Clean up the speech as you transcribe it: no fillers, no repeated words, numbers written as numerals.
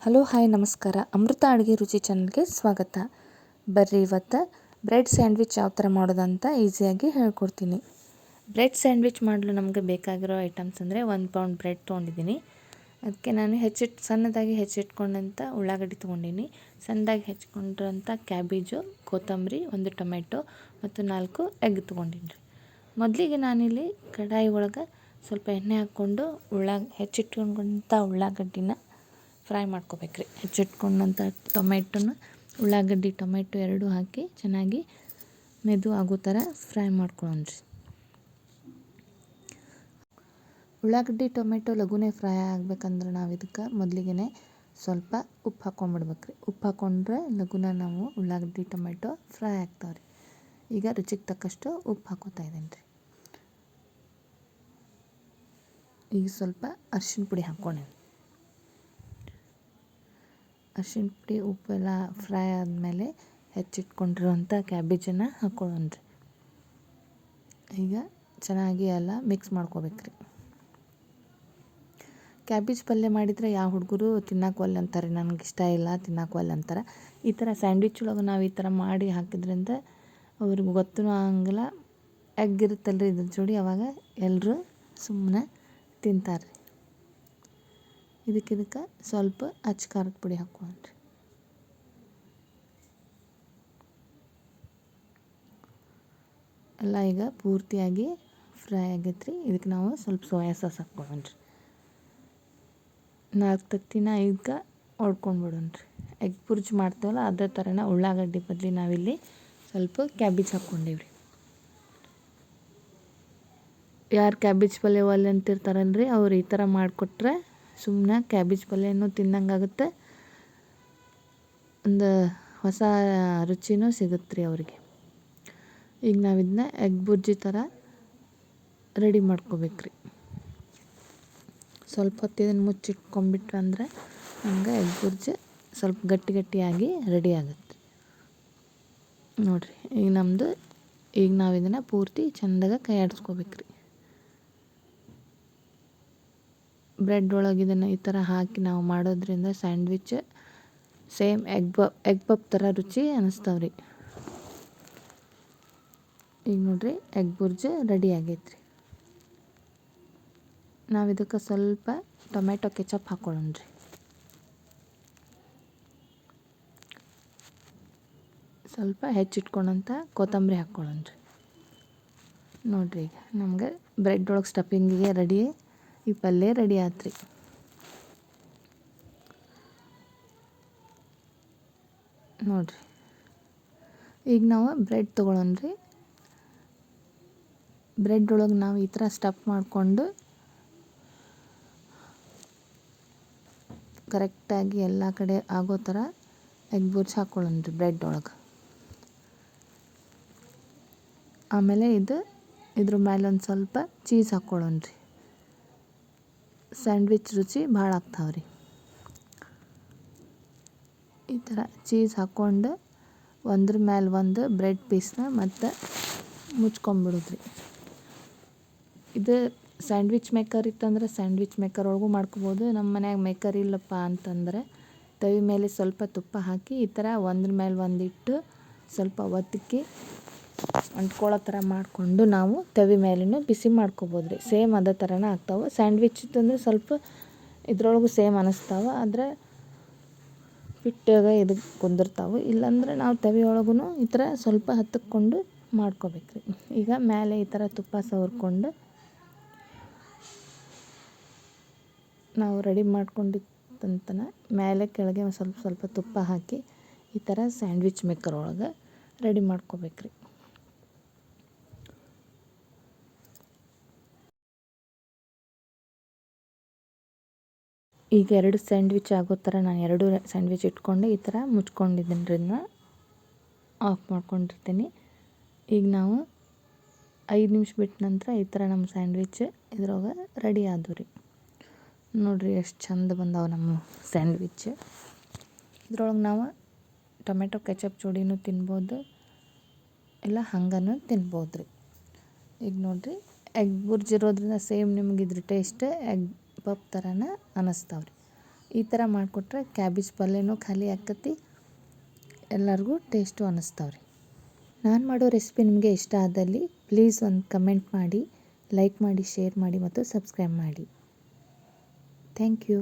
Hello hi ನಮಸ್ಕಾರ. ಅಮೃತ ಅಡುಗೆ ರುಚಿ ಚಾನಲ್ಗೆ ಸ್ವಾಗತ. ಬರ್ರಿ ಇವತ್ತು ಬ್ರೆಡ್ ಸ್ಯಾಂಡ್ವಿಚ್ ಯಾವ ಥರ ಮಾಡೋದಂತ ಈಸಿಯಾಗಿ ಹೇಳ್ಕೊಡ್ತೀನಿ. ಬ್ರೆಡ್ ಸ್ಯಾಂಡ್ವಿಚ್ ಮಾಡಲು ನಮಗೆ ಬೇಕಾಗಿರೋ ಐಟಮ್ಸ್ ಅಂದರೆ 1 ಪೌಂಡ್ ಬ್ರೆಡ್ ತೊಗೊಂಡಿದ್ದೀನಿ. ಅದಕ್ಕೆ ನಾನು ಸಣ್ಣದಾಗಿ ಹೆಚ್ಚಿಟ್ಕೊಂಡಂಥ ಉಳ್ಳಾಗಡ್ಡಿ ತೊಗೊಂಡಿನಿ, ಸಣ್ಣದಾಗಿ ಹೆಚ್ಚಿಕೊಂಡಿರೋಂಥ ಕ್ಯಾಬೇಜು, ಕೊತ್ತಂಬರಿ, 1 ಟೊಮೆಟೊ ಮತ್ತು 4 ಎಗ್ ತೊಗೊಂಡಿನಿ. ಮೊದಲಿಗೆ ನಾನಿಲ್ಲಿ ಕಡಾಯಿ ಒಳಗೆ ಸ್ವಲ್ಪ ಎಣ್ಣೆ ಹಾಕ್ಕೊಂಡು ಹೆಚ್ಚಿಟ್ಕೊಂಡಂಥ ಉಳ್ಳಾಗಡ್ಡಿನ ಫ್ರೈ ಮಾಡ್ಕೋಬೇಕ್ರಿ. ಹೆಚ್ಚಿಟ್ಕೊಂಡಂಥ ಉಳ್ಳಾಗಡ್ಡಿ ಟೊಮೆಟೊ ಎರಡೂ ಹಾಕಿ ಚೆನ್ನಾಗಿ ಮೆದು ಆಗೋ ಥರ ಫ್ರೈ ಮಾಡ್ಕೊಳ್ಳೋಣ್ರಿ. ಉಳ್ಳಾಗಡ್ಡಿ ಟೊಮೆಟೊ ಲಘುನೇ ಫ್ರೈ ಆಗ್ಬೇಕಂದ್ರೆ ನಾವು ಇದಕ್ಕೆ ಮೊದಲಿಗೆ ಸ್ವಲ್ಪ ಉಪ್ಪು ಹಾಕ್ಕೊಂಡ್ಬಿಡ್ಬೇಕ್ರಿ. ಉಪ್ಪು ಹಾಕ್ಕೊಂಡ್ರೆ ಲಘುನ ನಾವು ಉಳ್ಳಾಗಡ್ಡಿ ಟೊಮೆಟೊ ಫ್ರೈ ಆಗ್ತಾವ್ರಿ. ಈಗ ರುಚಿಗೆ ತಕ್ಕಷ್ಟು ಉಪ್ಪು ಹಾಕೋತಾ ಇದ್ದೀನಿ ರೀ. ಈಗ ಸ್ವಲ್ಪ ಅರಿಶಿನ ಪುಡಿ ಹಾಕ್ಕೊಂಡೇನಿ. ಅರಿಶಿನ ಪುಡಿ ಉಪ್ಪೆಲ್ಲ ಫ್ರೈ ಆದಮೇಲೆ ಹೆಚ್ಚಿಟ್ಕೊಂಡಿರೋಂಥ ಕ್ಯಾಬೇಜನ್ನು ಹಾಕ್ಕೊಳ್ಳೋಣ್ರಿ. ಈಗ ಚೆನ್ನಾಗಿ ಎಲ್ಲ ಮಿಕ್ಸ್ ಮಾಡ್ಕೋಬೇಕ್ರಿ. ಕ್ಯಾಬೇಜ್ ಪಲ್ಯ ಮಾಡಿದರೆ ಯಾವ ಹುಡುಗರು ತಿನ್ನೋಕ್ವಲ್ಲ ಅಂತಾರೆ, ನನಗೆ ಇಷ್ಟ ಇಲ್ಲ ತಿನ್ನೋಕ್ವಲ್ಲ ಅಂತಾರೆ. ಈ ಥರ ಸ್ಯಾಂಡ್ವಿಚ್ ಒಳಗೆ ನಾವು ಈ ಥರ ಮಾಡಿ ಹಾಕಿದ್ರಿಂದ ಅವ್ರಿಗೆ ಗೊತ್ತೂ ಆಗಂಗಿಲ್ಲ. ಎಗ್ ಇರುತ್ತಲ್ರಿ ಇದ್ರ ಜೋಡಿ, ಅವಾಗ ಎಲ್ಲರೂ ಸುಮ್ಮನೆ ತಿಂತಾರೆ. ಇದಕ್ಕೆ ಸ್ವಲ್ಪ ಅಚ್ಚ ಖಾರದ ಪುಡಿ ಹಾಕ್ಕೊಳ್ಳೋಣ್ರಿ. ಎಲ್ಲ ಈಗ ಪೂರ್ತಿಯಾಗಿ ಫ್ರೈ ಆಗೈತ್ರಿ. ಇದಕ್ಕೆ ನಾವು ಸ್ವಲ್ಪ ಸೋಯಾ ಸಾಸ್ ಹಾಕ್ಕೊಳ್ಳೋಣ್ರಿ. 4 ತತ್ತಿನ ಈಗ ಹೊಡ್ಕೊಂಡ್ಬಿಡೋಣ್ರಿ. ಎಗ್ ಬುರ್ಜಿ ಮಾಡ್ತೇವಲ್ಲ ಅದೇ ಥರನ ಉಳ್ಳಾಗಡ್ಡಿ ಬದಲಿ ನಾವಿಲ್ಲಿ ಸ್ವಲ್ಪ ಕ್ಯಾಬೇಜ್ ಹಾಕ್ಕೊಂಡೇವ್ರಿ. ಯಾರು ಕ್ಯಾಬೇಜ್ ಪಲ್ಯ ಒಲ್ಲೆ ಅಂತಿರ್ತಾರಲ್ರಿ, ಅವ್ರು ಈ ಥರ ಮಾಡಿಕೊಟ್ರೆ ಸುಮ್ಮನೆ ಕ್ಯಾಬೇಜ್ ಪಲ್ಯನೂ ತಿನ್ನಂಗಾಗುತ್ತೆ, ಒಂದು ಹೊಸ ರುಚಿನೂ ಸಿಗುತ್ತೆ ರೀ ಅವ್ರಿಗೆ. ಈಗ ನಾವು ಇದನ್ನ ಎಗ್ ಬುರ್ಜಿ ಥರ ರೆಡಿ ಮಾಡ್ಕೋಬೇಕ್ರಿ. ಸ್ವಲ್ಪ ಹೊತ್ತು ಇದನ್ನು ಮುಚ್ಚಿಟ್ಕೊಂಡ್ಬಿಟ್ರೆ ಅಂದರೆ ನಮ್ಗೆ ಎಗ್ ಬುರ್ಜಿ ಸ್ವಲ್ಪ ಗಟ್ಟಿಯಾಗಿ ರೆಡಿ ಆಗುತ್ತೆ ನೋಡಿರಿ. ಈಗ ನಾವು ಇದನ್ನು ಪೂರ್ತಿ ಚೆಂದಾಗಿ ಕೈ ಆಡಿಸ್ಕೋಬೇಕ್ರಿ. ಬ್ರೆಡ್ ಒಳಗೆ ಇದನ್ನು ಈ ಥರ ಹಾಕಿ ನಾವು ಮಾಡೋದ್ರಿಂದ ಸ್ಯಾಂಡ್ವಿಚ್ ಸೇಮ್ ಎಗ್ ಪಪ್ ಥರ ರುಚಿ ಅನ್ನಿಸ್ತಾವ್ರಿ. ಈಗ ನೋಡಿರಿ ಎಗ್ ಬುರ್ಜಿ ರೆಡಿ ಆಗೈತ್ರಿ. ನಾವು ಇದಕ್ಕೆ ಸ್ವಲ್ಪ ಟೊಮೆಟೊ ಕೆಚಪ್ ಹಾಕ್ಕೊಳ್ಳೋಣ್ರಿ. ಸ್ವಲ್ಪ ಹೆಚ್ಚಿಟ್ಕೊಂಡಂಥ ಕೊತ್ತಂಬರಿ ಹಾಕ್ಕೊಳ್ಳೋಣ್ರಿ. ನೋಡಿರಿ ಈಗ ನಮ್ಗೆ ಬ್ರೆಡ್ ಒಳಗೆ ಸ್ಟಫಿಂಗಿಗೆ ರೆಡಿ, ಈ ಪಲ್ಯ ರೆಡಿ ಆತ್ರಿ. ನೋಡಿರಿ ಈಗ ನಾವು ಬ್ರೆಡ್ ತೊಗೊಳೋಣ್ರಿ. ಬ್ರೆಡ್ ಒಳಗೆ ನಾವು ಈ ಥರ ಸ್ಟಫ್ ಮಾಡಿಕೊಂಡು ಕರೆಕ್ಟಾಗಿ ಎಲ್ಲ ಕಡೆ ಆಗೋ ಥರ ಎಗ್ ಬುರ್ಜಿ ಹಾಕ್ಕೊಳ್ಳೋಣ್ರಿ ಬ್ರೆಡ್ ಒಳಗೆ. ಆಮೇಲೆ ಇದ್ರ ಮೇಲೆ ಒಂದು ಸ್ವಲ್ಪ ಚೀಸ್ ಹಾಕ್ಕೊಳ್ಳೋಣ್ರಿ. ಸ್ಯಾಂಡ್ವಿಚ್ ರುಚಿ ಭಾಳ ಆಗ್ತಾವ್ರಿ. ಈ ಥರ ಚೀಸ್ ಹಾಕ್ಕೊಂಡು ಒಂದ್ರ ಮೇಲೆ ಒಂದು ಬ್ರೆಡ್ ಪೀಸ್ನ ಮತ್ತು ಮುಚ್ಕೊಂಬಿಡೋದ್ರಿ. ಇದು ಸ್ಯಾಂಡ್ವಿಚ್ ಮೇಕರ್ ಇತ್ತಂದ್ರೆ ಸ್ಯಾಂಡ್ವಿಚ್ ಮೇಕರ್ ಒಳಗೂ ಮಾಡ್ಕೋಬೋದು. ನಮ್ಮ ಮನ್ಯಾಗ ಮೇಕರ್ ಇಲ್ಲಪ್ಪ ಅಂತಂದರೆ ತವಿ ಮೇಲೆ ಸ್ವಲ್ಪ ತುಪ್ಪ ಹಾಕಿ ಈ ಥರ ಒಂದ್ರ ಮೇಲೆ ಒಂದಿಟ್ಟು ಸ್ವಲ್ಪ ಒತ್ತಿಕ್ಕಿ ಅಂಟ್ಕೊಳ್ಳೋ ಥರ ಮಾಡಿಕೊಂಡು ನಾವು ತವಿ ಮೇಲೂ ಬಿಸಿ ಮಾಡ್ಕೋಬೋದ್ರಿ. ಸೇಮ್ ಅದೇ ಥರನೇ ಆಗ್ತಾವೆ. ಸ್ಯಾಂಡ್ವಿಚ್ ಇತ್ತಂದ್ರೆ ಸ್ವಲ್ಪ ಇದ್ರೊಳಗೂ ಸೇಮ್ ಅನ್ನಿಸ್ತಾವೆ, ಆದರೆ ಪಿಟ್ಟಾಗ ಇದಕ್ಕೆ ಕುಂದಿರ್ತಾವೆ. ಇಲ್ಲಾಂದ್ರೆ ನಾವು ತವಿ ಒಳಗೂ ಈ ಥರ ಸ್ವಲ್ಪ ಹತ್ತಿಕ್ಕೊಂಡು ಮಾಡ್ಕೋಬೇಕ್ರಿ. ಈಗ ಮೇಲೆ ಈ ಥರ ತುಪ್ಪ ಸವರ್ಕೊಂಡು ನಾವು ರೆಡಿ ಮಾಡ್ಕೊಂಡಿದ್ದಂತನ ಮೇಲೆ ಕೆಳಗೆ ಒಂದು ಸ್ವಲ್ಪ ತುಪ್ಪ ಹಾಕಿ ಈ ಥರ ಸ್ಯಾಂಡ್ವಿಚ್ ಮೇಕರ್ ಒಳಗೆ ರೆಡಿ ಮಾಡ್ಕೋಬೇಕ್ರಿ. ಈಗ 2 ಸ್ಯಾಂಡ್ವಿಚ್ ಆಗೋ ಥರ ನಾನು 2 ಸ್ಯಾಂಡ್ವಿಚ್ ಇಟ್ಕೊಂಡು ಈ ಥರ ಮುಚ್ಕೊಂಡಿದ್ದೀನಿ, ಆಫ್ ಮಾಡ್ಕೊಂಡಿರ್ತೀನಿ. ಈಗ ನಾವು 5 ನಿಮಿಷ ಬಿಟ್ಟ ನಂತರ ಈ ಥರ ನಮ್ಮ ಸ್ಯಾಂಡ್ವಿಚ್ ಇದ್ರೊಳಗೆ ರೆಡಿ ಆದವು ರೀ. ನೋಡಿರಿ ಎಷ್ಟು ಚಂದ ಬಂದಾವೆ ನಮ್ಮ ಸ್ಯಾಂಡ್ವಿಚ್. ಇದ್ರೊಳಗೆ ನಾವು ಟೊಮೆಟೊ ಕೆಚಪ್ ಜೋಡಿನೂ ತಿನ್ಬೋದು, ಇಲ್ಲ ಹಂಗನೂ ತಿನ್ಬೋದು ರೀ. ಈಗ ನೋಡಿರಿ ಎಗ್ ಬುರ್ಜಿ ಇರೋದ್ರಿಂದ ಸೇಮ್ ನಿಮ್ಗೆ ಇದ್ರ ಟೇಸ್ಟ್ ಎಗ್ ಪಪ್ ಥರನೇ ಅನ್ನಿಸ್ತಾವ್ರಿ. ಈ ಥರ ಮಾಡಿಕೊಟ್ರೆ ಕ್ಯಾಬೇಜ್ ಪಲ್ಯನೂ ಖಾಲಿ ಆಕತಿ, ಎಲ್ಲರಿಗೂ ಟೇಸ್ಟು ಅನ್ನಿಸ್ತಾವ್ರಿ. ನಾನು ಮಾಡೋ ರೆಸಿಪಿ ನಿಮಗೆ ಇಷ್ಟ ಆದಲ್ಲಿ ಪ್ಲೀಸ್ ಒಂದು ಕಮೆಂಟ್ ಮಾಡಿ, ಲೈಕ್ ಮಾಡಿ, ಶೇರ್ ಮಾಡಿ ಮತ್ತು ಸಬ್ಸ್ಕ್ರೈಬ್ ಮಾಡಿ. Thank you.